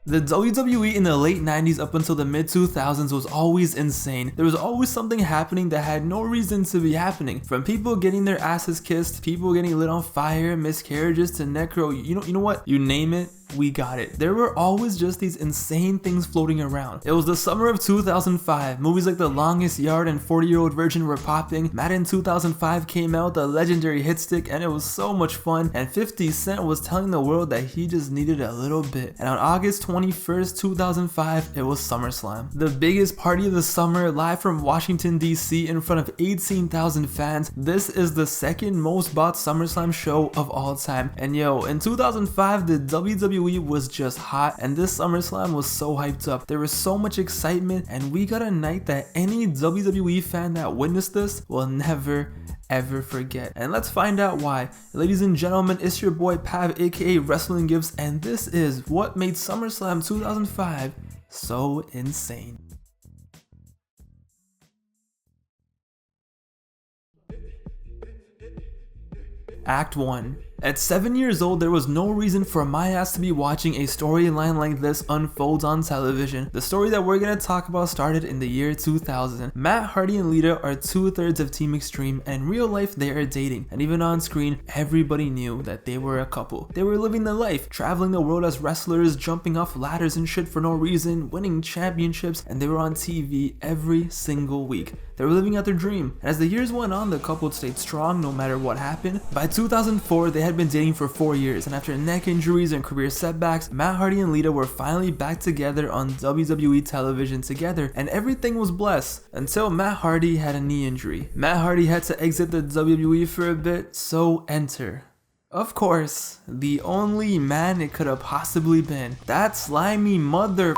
The WWE in the late 90s up until the mid 2000s was always insane. There was always something happening that had no reason to be happening. From people getting their asses kissed, people getting lit on fire, miscarriages to necro, you know what? You name it, we got it. There were always just these insane things floating around. It was the summer of 2005. Movies like The Longest Yard and 40-Year-Old Virgin were popping. Madden 2005 came out, the legendary hit stick, and it was so much fun. And 50 Cent was telling the world that he just needed a little bit. And on August 21st, 2005, it was SummerSlam. The biggest party of the summer, live from Washington, DC in front of 18,000 fans. This is the second most bought SummerSlam show of all time. And yo, in 2005, the WWE was just hot, and this SummerSlam was so hyped up. There was so much excitement, and we got a night that any WWE fan that witnessed this will never ever forget. And let's find out why. Ladies and gentlemen, it's your boy Pav, aka Wrestling Gibbs, and this is what made SummerSlam 2005 so insane. Act 1. At 7 years old, there was no reason for my ass to be watching a storyline like this unfold on television. The story that we're gonna talk about started in the year 2000. Matt Hardy and Lita are 2/3 of Team Extreme, and in real life they are dating, and even on screen everybody knew that they were a couple. They were living their life, traveling the world as wrestlers, jumping off ladders and shit for no reason, winning championships, and they were on TV every single week. They were living out their dream. And as the years went on, the couple stayed strong no matter what happened. By 2004, they had been dating for 4 years, and after neck injuries and career setbacks, Matt Hardy and Lita were finally back together on WWE television together, and everything was blessed until Matt Hardy had a knee injury. Matt Hardy had to exit the WWE for a bit, so enter, of course, the only man it could have possibly been. That slimy mother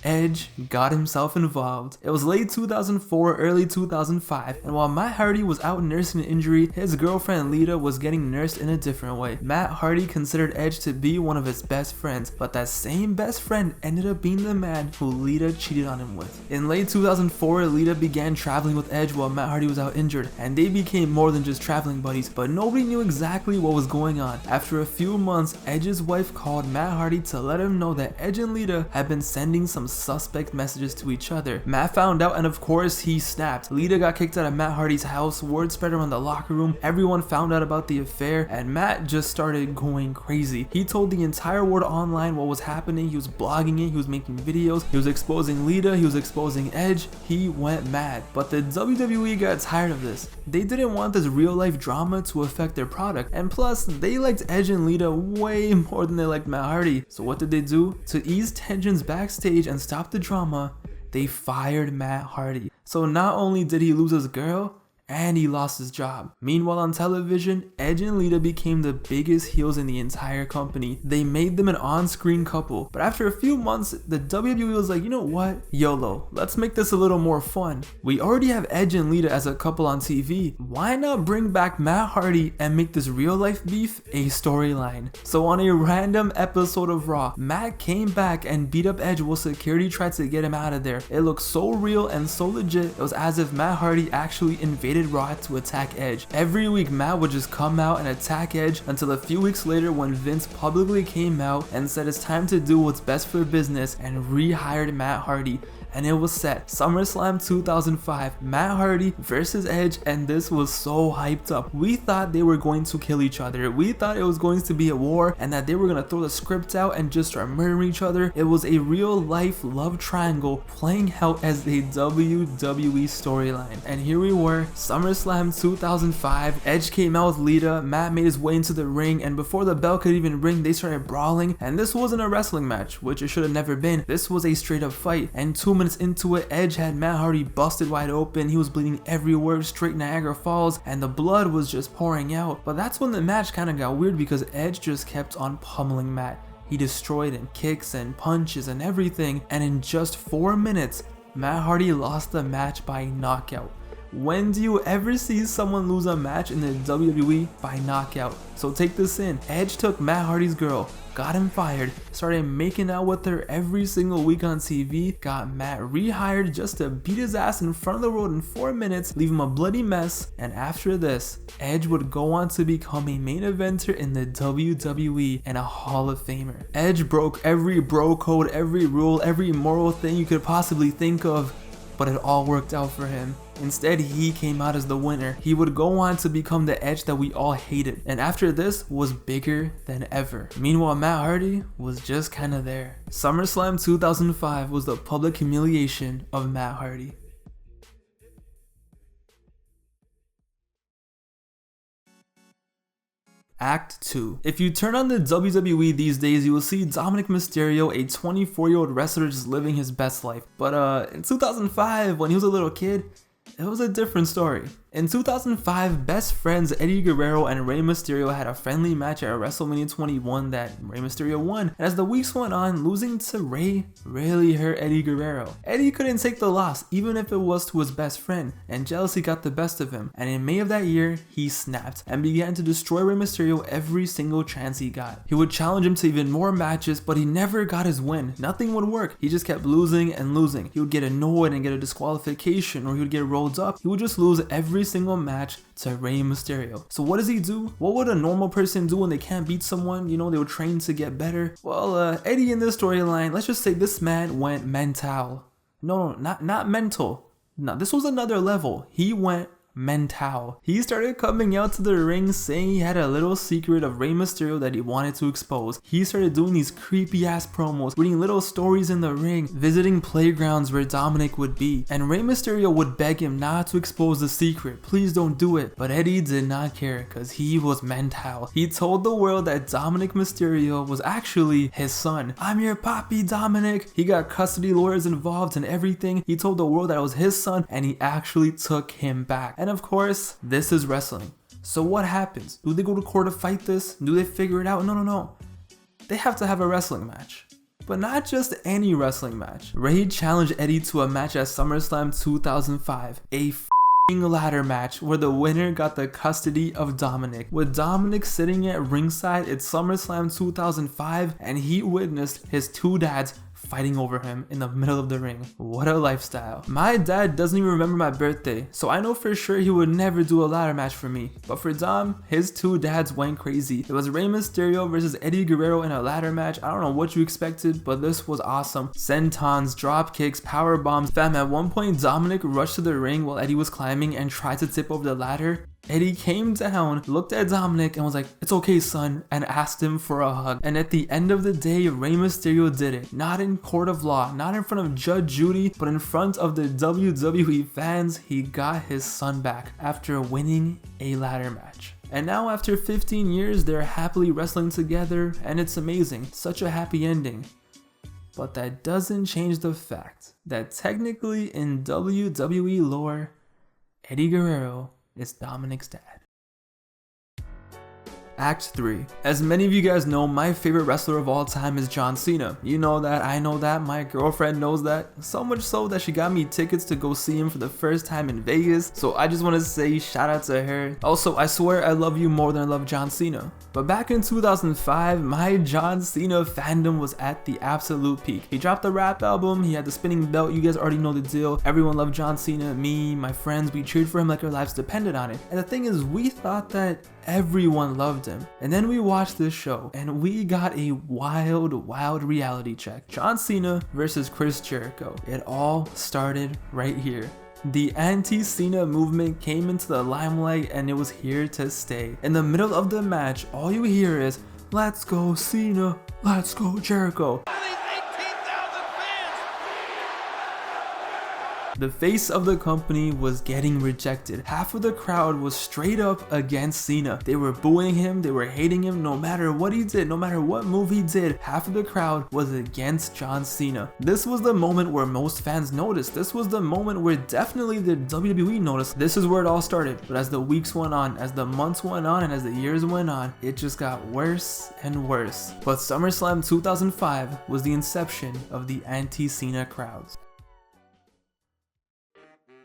Edge got himself involved. It was late 2004, early 2005, and while Matt Hardy was out nursing an injury, his girlfriend Lita was getting nursed in a different way. Matt Hardy considered Edge to be one of his best friends, but that same best friend ended up being the man who Lita cheated on him with. In late 2004, Lita began traveling with Edge while Matt Hardy was out injured, and they became more than just traveling buddies, but nobody knew exactly what was going on. After a few months, Edge's wife called Matt Hardy to let him know that Edge and Lita had been sending some suspect messages to each other. Matt found out, and of course he snapped. Lita got kicked out of Matt Hardy's house, word spread around the locker room, everyone found out about the affair, and Matt just started going crazy. He told the entire world online what was happening. He was blogging it, he was making videos, he was exposing Lita, he was exposing Edge. He went mad. But the WWE got tired of this. They didn't want this real life drama to affect their product, and plus they liked Edge and Lita way more than they liked Matt Hardy. So what did they do? To ease tensions backstage and stop the drama, they fired Matt Hardy. So not only did he lose his girl, and he lost his job. Meanwhile on television, Edge and Lita became the biggest heels in the entire company. They made them an on-screen couple. But after a few months, the WWE was like, you know what? YOLO, let's make this a little more fun. We already have Edge and Lita as a couple on TV. Why not bring back Matt Hardy and make this real life beef a storyline? So on a random episode of Raw, Matt came back and beat up Edge while security tried to get him out of there. It looked so real and so legit. It was as if Matt Hardy actually invaded Raw to attack Edge. Every week Matt would just come out and attack Edge until a few weeks later when Vince publicly came out and said it's time to do what's best for business and rehired Matt Hardy. And it was set. SummerSlam 2005, Matt Hardy versus Edge, and this was so hyped up. We thought they were going to kill each other. We thought it was going to be a war and that they were going to throw the script out and just start murdering each other. It was a real life love triangle playing out as a WWE storyline. And here we were, SummerSlam 2005, Edge came out with Lita, Matt made his way into the ring, and before the bell could even ring, they started brawling. And this wasn't a wrestling match, which it should have never been. This was a straight up fight, and 2 minutes into it, Edge had Matt Hardy busted wide open. He was bleeding everywhere, straight Niagara Falls, and the blood was just pouring out. But that's when the match kind of got weird because Edge just kept on pummeling Matt. He destroyed him, kicks and punches and everything, and in just 4 minutes, Matt Hardy lost the match by knockout. When do you ever see someone lose a match in the WWE by knockout? So take this in. Edge took Matt Hardy's girl, got him fired, started making out with her every single week on TV, got Matt rehired just to beat his ass in front of the world in 4 minutes, leave him a bloody mess, and after this, Edge would go on to become a main eventer in the WWE and a Hall of Famer. Edge broke every bro code, every rule, every moral thing you could possibly think of, but it all worked out for him. Instead, he came out as the winner. He would go on to become the Edge that we all hated, and after this was bigger than ever. Meanwhile, Matt Hardy was just kinda there. SummerSlam 2005 was the public humiliation of Matt Hardy. Act 2. If you turn on the WWE these days, you will see Dominic Mysterio, a 24-year-old wrestler just living his best life. But in 2005, when he was a little kid, it was a different story. In 2005, best friends Eddie Guerrero and Rey Mysterio had a friendly match at WrestleMania 21 that Rey Mysterio won. And as the weeks went on, losing to Rey really hurt Eddie Guerrero. Eddie couldn't take the loss, even if it was to his best friend, and jealousy got the best of him. And in May of that year, he snapped and began to destroy Rey Mysterio every single chance he got. He would challenge him to even more matches, but he never got his win. Nothing would work. He just kept losing and losing. He would get annoyed and get a disqualification, or he would get rolled up. He would just lose every single match to Rey Mysterio. So what does he do? What would a normal person do when they can't beat someone? You know, they were trained to get better. Well, Eddie in this storyline, let's just say this man went mental. No, not mental. No, this was another level. He went mental. He started coming out to the ring saying he had a little secret of Rey Mysterio that he wanted to expose. He started doing these creepy ass promos, reading little stories in the ring, visiting playgrounds where Dominic would be, and Rey Mysterio would beg him not to expose the secret. Please don't do it. But Eddie did not care because he was mental. He told the world that Dominic Mysterio was actually his son. I'm your papi, Dominic. He got custody lawyers involved and everything. He told the world that it was his son, and he actually took him back. And of course, this is wrestling. So what happens? Do they go to court to fight this? Do they figure it out? No. They have to have a wrestling match. But not just any wrestling match. Rey challenged Eddie to a match at SummerSlam 2005. A ladder match where the winner got the custody of Dominic. With Dominic sitting at ringside at SummerSlam 2005, and he witnessed his two dads fighting over him in the middle of the ring. What a lifestyle. My dad doesn't even remember my birthday, so I know for sure he would never do a ladder match for me. But for Dom, his two dads went crazy. It was Rey Mysterio versus Eddie Guerrero in a ladder match. I don't know what you expected, but this was awesome. Sentons, drop kicks, power bombs. Fam, at one point Dominic rushed to the ring while Eddie was climbing and tried to tip over the ladder. Eddie came down, looked at Dominic and was like, "It's okay, son," and asked him for a hug. And at the end of the day, Rey Mysterio did it. Not in court of law, not in front of Judge Judy, but in front of the WWE fans. He got his son back after winning a ladder match. And now after 15 years, they're happily wrestling together, and it's amazing. Such a happy ending. But that doesn't change the fact that technically in WWE lore, Eddie Guerrero is Dominic's dad. Act 3. As many of you guys know, my favorite wrestler of all time is John Cena. You know that, I know that, my girlfriend knows that. So much so that she got me tickets to go see him for the first time in Vegas. So I just want to say shout out to her. Also, I swear I love you more than I love John Cena. But back in 2005, my John Cena fandom was at the absolute peak. He dropped the rap album, he had the spinning belt, you guys already know the deal. Everyone loved John Cena, me, my friends, we cheered for him like our lives depended on it. And the thing is, we thought that everyone loved him. And then we watched this show and we got a wild reality check. John Cena versus Chris Jericho. It all started right here. The anti-Cena movement came into the limelight and it was here to stay. In the middle of the match, all you hear is, "Let's go Cena, let's go Jericho." The face of the company was getting rejected. Half of the crowd was straight up against Cena. They were booing him, they were hating him no matter what he did, no matter what move he did. Half of the crowd was against John Cena. This was the moment where most fans noticed. This was the moment where definitely the WWE noticed. This is where it all started. But as the weeks went on, as the months went on, and as the years went on, it just got worse and worse. But SummerSlam 2005 was the inception of the anti-Cena crowds.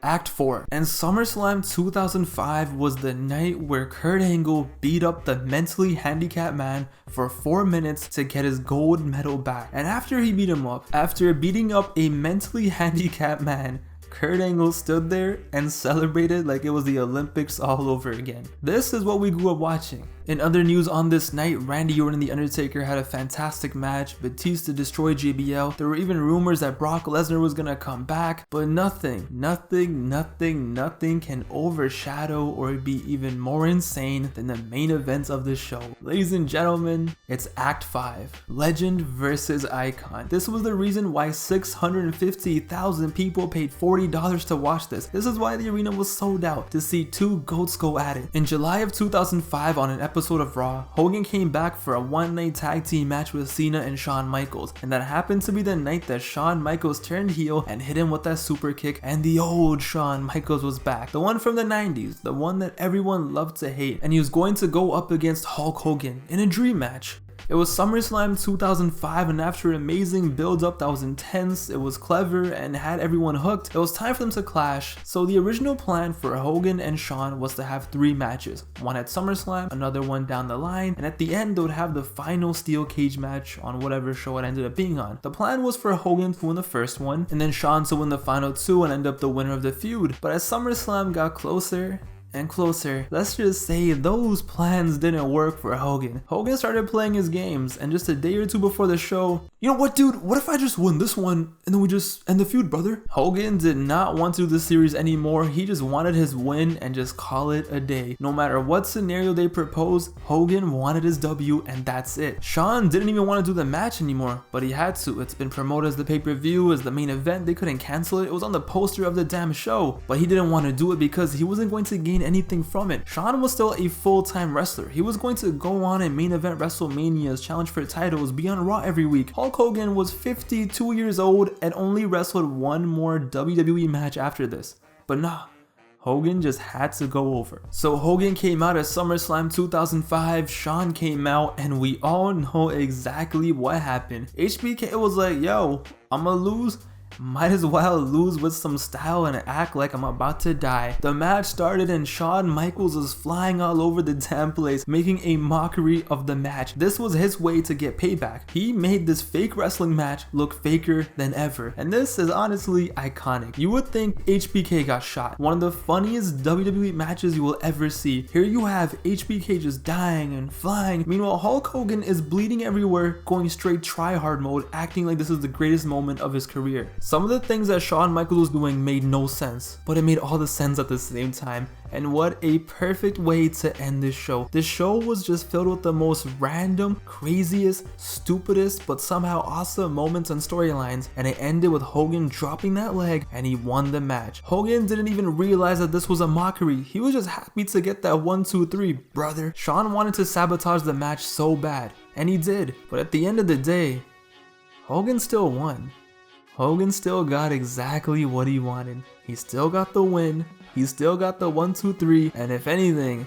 Act 4. And SummerSlam 2005 was the night where Kurt Angle beat up the mentally handicapped man for 4 minutes to get his gold medal back. And after he beat him up, after beating up a mentally handicapped man, Kurt Angle stood there and celebrated like it was the Olympics all over again. This is what we grew up watching. In other news on this night, Randy Orton and The Undertaker had a fantastic match. Batista destroyed JBL. There were even rumors that Brock Lesnar was gonna come back, but nothing can overshadow or be even more insane than the main events of the show. Ladies and gentlemen, it's Act 5, Legend versus Icon. This was the reason why 650,000 people paid $40 to watch this. This is why the arena was sold out, to see two GOATs go at it. In July of 2005, on an episode of Raw, Hogan came back for a one-night tag team match with Cena and Shawn Michaels, and that happened to be the night that Shawn Michaels turned heel and hit him with that super kick, and the old Shawn Michaels was back, the one from the 90s, the one that everyone loved to hate, and he was going to go up against Hulk Hogan in a dream match. It was SummerSlam 2005, and after an amazing build-up that was intense, it was clever, and had everyone hooked, it was time for them to clash. So the original plan for Hogan and Shawn was to have 3 matches. One at SummerSlam, another one down the line, and at the end they would have the final steel cage match on whatever show it ended up being on. The plan was for Hogan to win the first one, and then Shawn to win the final 2 and end up the winner of the feud. But as SummerSlam got closer and closer, let's just say those plans didn't work for Hogan. Hogan started playing his games, and just a day or two before the show, you know what, dude, what if I just win this one and then we just end the feud, brother? Hogan did not want to do the series anymore. He just wanted his win and just call it a day. No matter what scenario they proposed, Hogan wanted his W, and that's it. Shawn didn't even want to do the match anymore, but he had to. It's been promoted as the pay-per-view, as the main event. They couldn't cancel it. It was on the poster of the damn show, but he didn't want to do it because he wasn't going to gain anything from it. Shawn was still a full-time wrestler. He was going to go on and main event WrestleManias, challenge for titles, be on Raw every week. Hulk Hogan was 52 years old and only wrestled one more WWE match after this. But nah, Hogan just had to go over. So Hogan came out at SummerSlam 2005, Shawn came out, and we all know exactly what happened. HBK was like, yo, I'ma lose. Might as well lose with some style and act like I'm about to die. The match started and Shawn Michaels was flying all over the damn place, making a mockery of the match. This was his way to get payback. He made this fake wrestling match look faker than ever, and this is honestly iconic. You would think HBK got shot. One of the funniest WWE matches you will ever see. Here you have HBK just dying and flying. Meanwhile, Hulk Hogan is bleeding everywhere, going straight try-hard mode, acting like this is the greatest moment of his career. Some of the things that Shawn Michaels was doing made no sense, but it made all the sense at the same time. And what a perfect way to end this show. This show was just filled with the most random, craziest, stupidest, but somehow awesome moments and storylines, and it ended with Hogan dropping that leg and he won the match. Hogan didn't even realize that this was a mockery. He was just happy to get that 1, 2, 3, brother. Shawn wanted to sabotage the match so bad, and he did, but at the end of the day, Hogan still won. Hogan still got exactly what he wanted. He still got the win, he still got the 1, 2, 3, and if anything,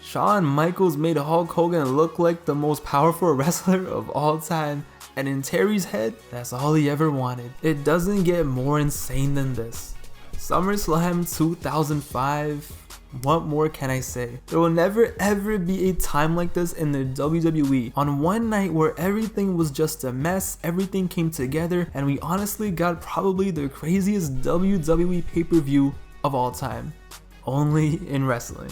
Shawn Michaels made Hulk Hogan look like the most powerful wrestler of all time, and in Terry's head, that's all he ever wanted. It doesn't get more insane than this. SummerSlam 2005, what more can I say? There will never ever be a time like this in the WWE. On one night where everything was just a mess, everything came together, and we honestly got probably the craziest WWE pay-per-view of all time. Only in wrestling.